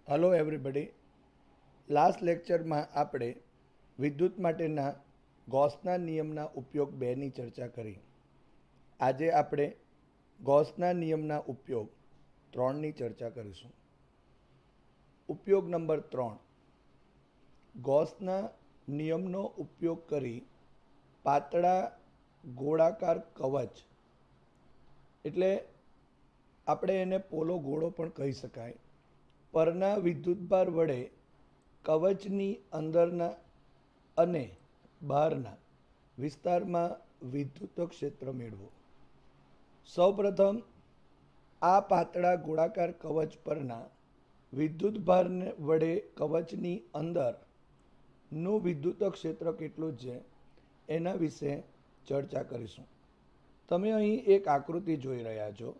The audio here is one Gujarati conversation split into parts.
Hello everybody. લાસ્ટ લેક્ચરમાં આપણે વિદ્યુત માટેના ગૌસના નિયમના ઉપયોગ 2ની ચર્ચા કરી. આજે આપણે ગૌસના નિયમના ઉપયોગ 3ની ચર્ચા કરીશું. ઉપયોગ નંબર 3. ગૌસના નિયમનો ઉપયોગ કરી પાતળા ગોળાકાર કવચ, એટલે આપણે એને પોલો ગોળો પણ કહી શકાય, પરના વિદ્યુતભાર વડે કવચની અંદરના અને બહારના વિસ્તારમાં વિદ્યુત ક્ષેત્ર મેળવો. સૌપ્રથમ આ પાતળા ગોળાકાર કવચ પરના વિદ્યુતભાર વડે કવચની અંદરનું વિદ્યુત ક્ષેત્ર કેટલું છે એના વિશે ચર્ચા કરીશું. તમે અહીં એક આકૃતિ જોઈ રહ્યા છો.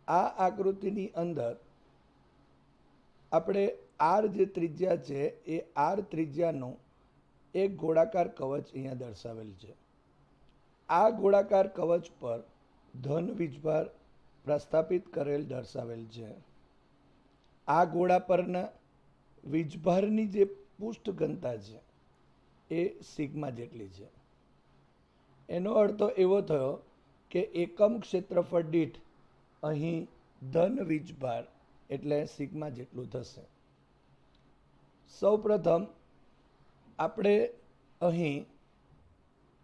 આ આકૃતિની અંદર આપણે આર જે ત્રિજ્યા છે એ આર ત્રિજ્યાનું એક ગોળાકાર કવચ અહીંયા દર્શાવેલ છે. આ ગોળાકાર કવચ પર ધન વીજભાર પ્રસ્થાપિત કરેલ દર્શાવેલ છે. આ ગોળા પરના વીજભારની જે પૃષ્ઠ ઘનતા છે એ સિગ્મા જેટલી છે. એનો અર્થ એવો થયો કે એકમ ક્ષેત્રફળ દીઠ અહીં ધન વીજભાર એટલે સિગ્મા જેટલું થશે. સૌપ્રથમ આપણે અહીં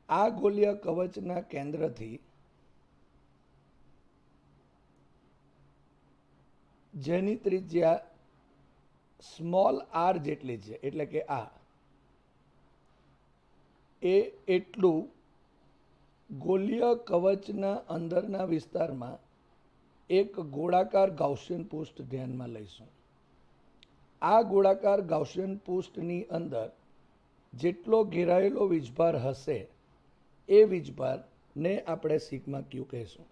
આ ગોલીય કવચના કેન્દ્રથી જેની ત્રિજ્યા સ્મોલ આર જેટલી છે, એટલે કે એટલું ગોલીય કવચના અંદરના વિસ્તારમાં એક ગોળાકાર ગાઉસિયન પૃષ્ઠ ધ્યાનમાં લઈશું. આ ગોળાકાર ગાઉસિયન પૃષ્ઠની અંદર જેટલો ઘેરાયેલો વીજભાર હશે એ વીજભારને આપણે સિગ્મા ક્યુ કહીશું.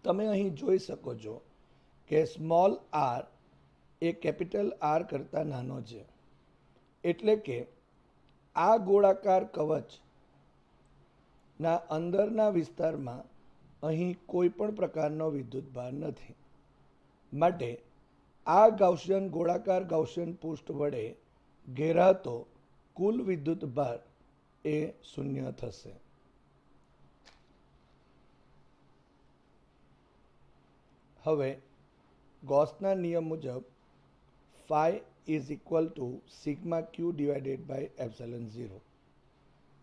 તમે અહીં જોઈ શકો છો કે સ્મોલ આર એ કેપિટલ આર કરતાં નાનો છે, એટલે કે આ ગોળાકાર કવચના અંદરના વિસ્તારમાં અહીં કોઈ પણ પ્રકારનો વિદ્યુતભાર નથી. માટે આ ગાઉસિયન ગોળાકાર ગાઉસિયન પૃષ્ઠ વડે ઘેરાતો કુલ વિદ્યુતભાર એ 0 થશે. હવે ગૌસના નિયમ મુજબ phi is equal to sigma q divided by epsilon 0.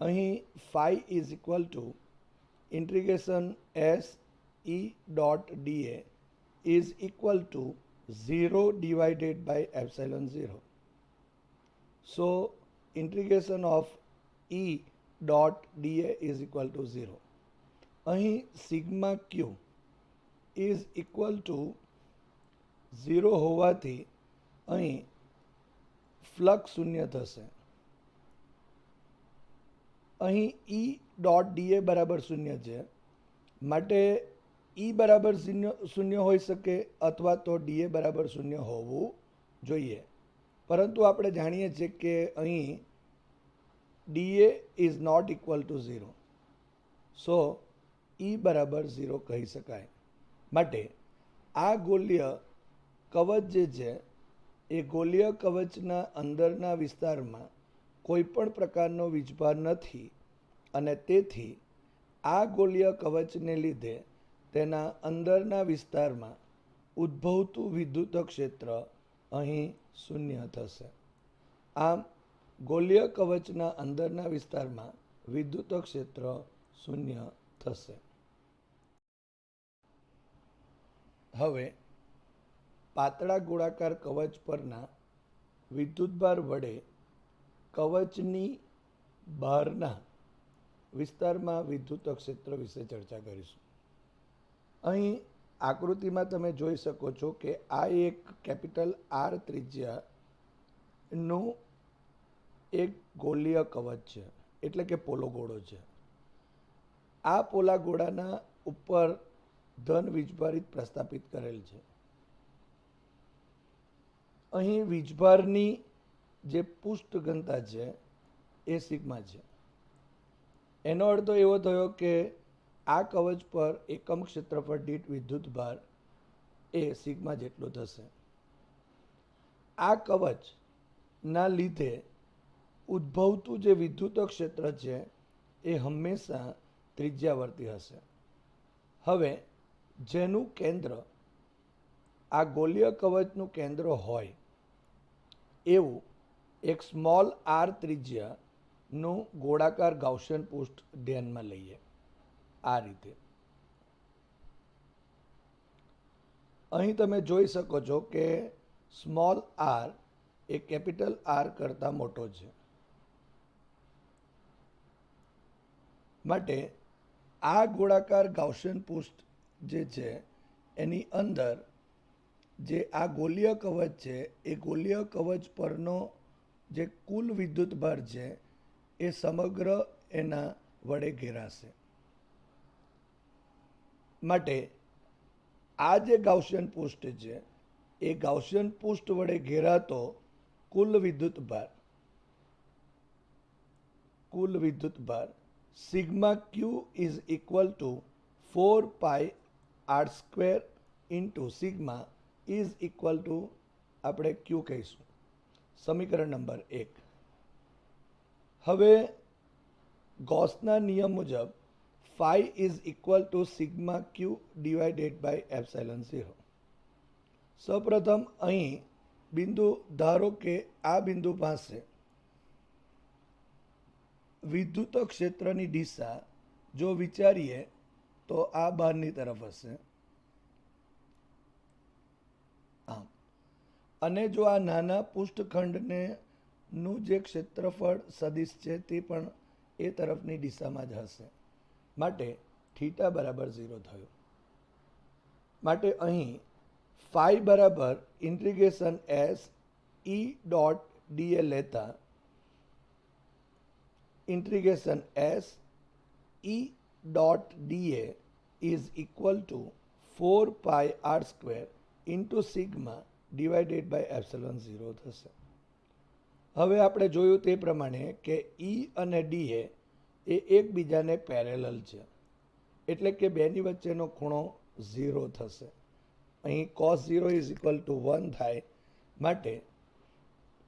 અહીં phi is equal to integration s e dot da is equal to 0 divided by epsilon 0. So integration of e dot da is equal to 0. અહીં sigma q is equal to 0 હોવાથી અહીં ફ્લક્સ શૂન્ય થશે. અહીં E ડોટ ડીએ બરાબર 0 છે, માટે E બરાબર 0 હોઈ શકે અથવા તો ડીએ બરાબર 0 હોવું જોઈએ. પરંતુ આપણે જાણીએ છીએ કે અહીં d A is not equal to 0. So E બરાબર 0 કહી શકાય. માટે આ ગોલીય કવચ જે છે એ ગોલીય કવચના અંદરના વિસ્તારમાં કોઈ પણ પ્રકારનો વીજભાર નથી અને તેથી આ ગોલીય કવચને લીધે તેના અંદરના વિસ્તારમાં ઉદ્ભવતું વિદ્યુત ક્ષેત્ર અહીં 0 થશે. આમ ગોલીય કવચના અંદરના વિસ્તારમાં વિદ્યુત ક્ષેત્ર 0 થશે. હવે પાતળા ગોળાકાર કવચ પરના વિદ્યુતભાર વડે કવચની બહારના વિસ્તારમાં વિદ્યુત ક્ષેત્ર વિશે ચર્ચા કરીશું. અહીં આકૃતિમાં તમે જોઈ શકો છો કે આ એક કેપિટલ આર ત્રિજ્યાનું એક ગોલીય કવચ છે, એટલે કે પોલો ગોળો છે. આ પોલા ગોળાના ઉપર ધન વીજભારિત પ્રસ્થાપિત કરેલ છે. અહીં વીજભારની જે પૃષ્ઠ ઘનતા છે એ સિગ્મા છે. એનો અર્થ એવો થયો કે આ કવચ પર એકમ ક્ષેત્રફળ દીઠ વિદ્યુતભાર એ સિગ્મા જેટલો થશે. આ કવચના લીધે ઉદ્ભવતું જે વિદ્યુત ક્ષેત્ર છે એ હંમેશા ત્રિજ્યાવર્તી હશે. હવે જેનું કેન્દ્ર આ ગોલીય કવચનું કેન્દ્ર હોય એવું એક સ્મોલ આર ત્રિજ્યાનું ગોળાકાર ગાઉસિયન પૃષ્ઠ ધ્યાનમાં લઈએ. આ રીતે અહીં તમે જોઈ શકો છો કે સ્મોલ આર એ કેપિટલ આર કરતાં મોટો છે. માટે આ ગોળાકાર ગાઉસિયન પૃષ્ઠ જે છે એની અંદર જે આ ગોલીય કવચ છે એ ગોલીય કવચ પરનો જે કુલ વિદ્યુતભાર છે એ સમગ્ર એના વડે ઘેરાશે. માટે આ જે ગાઉસિયન પૃષ્ઠ છે એ ગાઉસિયન પૃષ્ઠ વડે ઘેરાતો કુલ વિદ્યુતભાર sigma q is equal to 4 pi r square into sigma is equal to આપણે ક્યુ કહીશું. સમીકરણ નંબર 1. હવે ગૌસના નિયમ મુજબ phi is equal to sigma q divided by epsilon 0. સૌપ્રથમ અહીં બિંદુ ધારો કે આ બિંદુ પાસે વિદ્યુત ક્ષેત્રની દિશા જો વિચારીએ તો આ બહારની તરફ હશે. આમ અને જો આ નાના પૃષ્ઠખંડને નું જે ક્ષેત્રફળ સદિશ છે તે પણ એ તરફની દિશામાં જ હશે. માટે થીટા બરાબર 0 થયું. માટે અહીં phi બરાબર integration s e dot d A લેતા integration s e dot da is equal to 4 pi r square into sigma divided by epsilon 0 થશે. હવે આપણે જોયું તે પ્રમાણે કે E અને dA એ એકબીજાને પેરેલલ છે, એટલે કે બેની વચ્ચેનો ખૂણો 0 થશે. અહીં cos 0 is equal to 1 થાય. માટે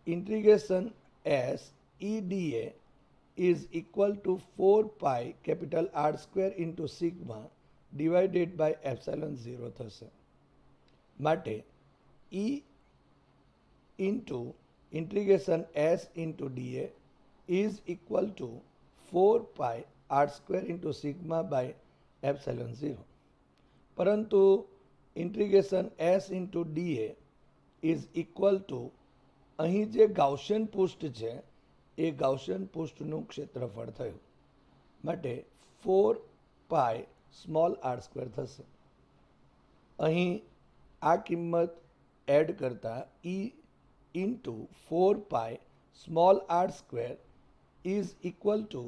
integration s e dA is equal to 4 pi capital R square into sigma divided by epsilon 0 થશે. માટે E into integration S into dA is equal to 4 pi R square into sigma by epsilon 0. પરંતુ integration S into dA is equal to અહીં જે ગાઉસિયન પૃષ્ઠ છે એ ગાઉસિયન પૃષ્ઠનું ક્ષેત્રફળ થયું. માટે 4 પાઈ સ્મોલ આર સ્ક્વેર થશે. અહીં આ કિંમત એડ કરતા E into 4 pi small R square is equal to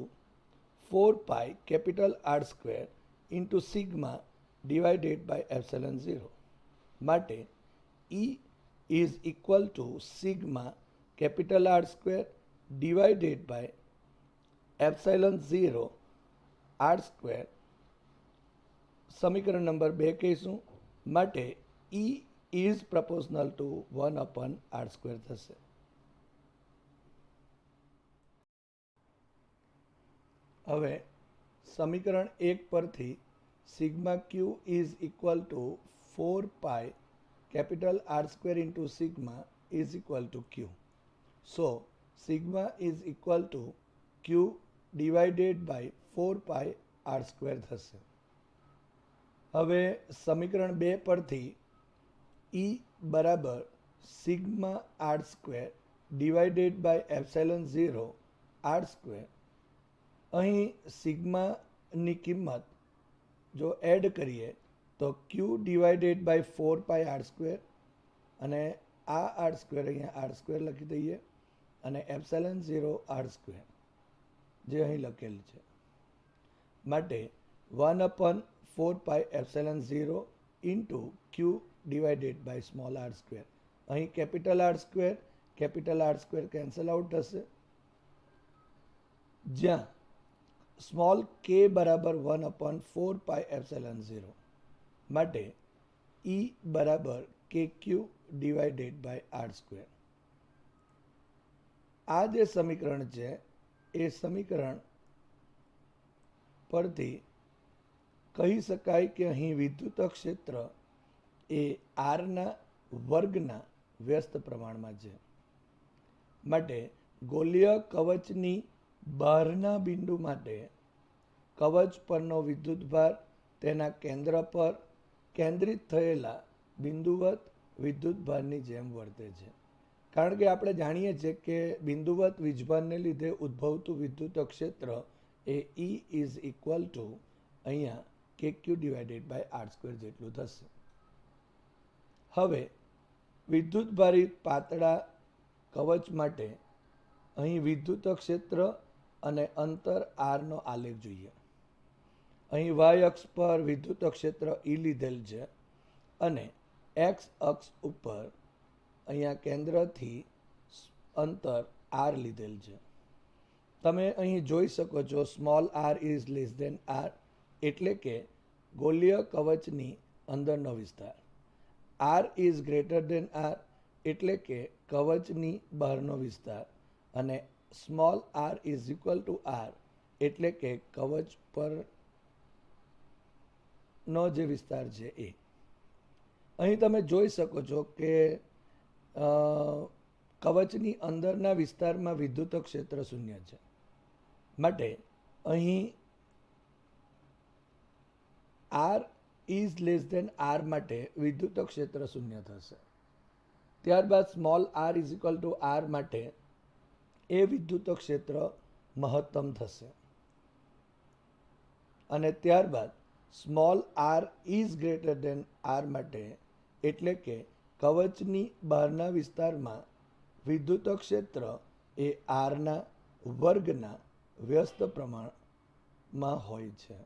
4 pi capital R square into sigma divided by epsilon 0. માટે E is equal to sigma capital R square divided by epsilon 0 r square. સમીકરણ નંબર 2 કહીશું. માટે E is proportional to 1 upon r square થશે. હવે સમીકરણ 1 પરથી sigma q is equal to 4 pi capital R square into sigma is equal to q. So sigma is equal to q divided by 4 pi r square થશે. હવે સમીકરણ 2 પરથી E બરાબર sigma r square divided by epsilon 0 r square. અહીં સિગ્માની કિંમત જો એડ કરીએ તો q divided by 4 pi r square અને આ આર સ્ક્વેર અહીંયા આર સ્ક્વેર લખી દઈએ અને એપ્સિલન 0 આર સ્ક્વેર જે અહીં લખેલ છે. માટે 1 upon 4 pi epsilon 0 into Q divided by small R square. અહીં capital R square cancel out થશે, જ્યાં સ્મોલ કે બરાબર 1 upon 4 પાઈ એપ્સિલન 0. માટે E બરાબર કે ક્યુ ડિવાઇડેડ બાય આર સ્ક્વેર. આ જે સમીકરણ છે એ સમીકરણ પરથી કહી શકાય કે અહીં વિદ્યુત ક્ષેત્ર એ આરના વર્ગના વ્યસ્ત પ્રમાણમાં છે. માટે ગોલીય કવચની બહારના બિંદુ માટે કવચ પરનો વિદ્યુતભાર તેના કેન્દ્ર પર કેન્દ્રિત થયેલા બિંદુવત વિદ્યુતભારની જેમ વર્તે છે. કારણ કે આપણે જાણીએ છીએ કે બિંદુવત વીજભારને લીધે ઉદ્ભવતું વિદ્યુત ક્ષેત્ર એ E ઇઝ ઇક્વલ ટુ અહીંયા KQ ડિવાઇડેડ બાય R² જેટલું થશે. હવે વિદ્યુતભારિત પાતળા કવચ માટે અહીં વિદ્યુત ક્ષેત્ર અને અંતર R નો આલેખ જોઈએ. અહીં y અક્ષ પર વિદ્યુત ક્ષેત્ર E લીધેલ છે અને x અક્ષ ઉપર અહીંયા કેન્દ્રથી અંતર R લીધેલ છે. તમે અહીં જોઈ શકો છો small r is less than r, એટલે કે ગોલીય કવચની અંદરનો વિસ્તાર. r is greater than r, એટલે કે કવચની બહારનો વિસ્તાર. અને small r is equal to r, એટલે કે કવચ પરનો જે વિસ્તાર છે એ. અહીં તમે જોઈ શકો છો કે કવચની અંદરના વિસ્તારમાં વિદ્યુત ક્ષેત્ર શૂન્ય છે. માટે અહીં r is less than r માટે વિદ્યુત ક્ષેત્ર શૂન્ય થશે. ત્યારબાદ small r is equal to r માટે એ વિદ્યુત ક્ષેત્ર મહત્તમ થશે. અને ત્યારબાદ small r is greater than r માટે, એટલે કે કવચની બહારના વિસ્તારમાં વિદ્યુત ક્ષેત્ર એ r ના વર્ગના વ્યસ્ત પ્રમાણમાં હોય છે.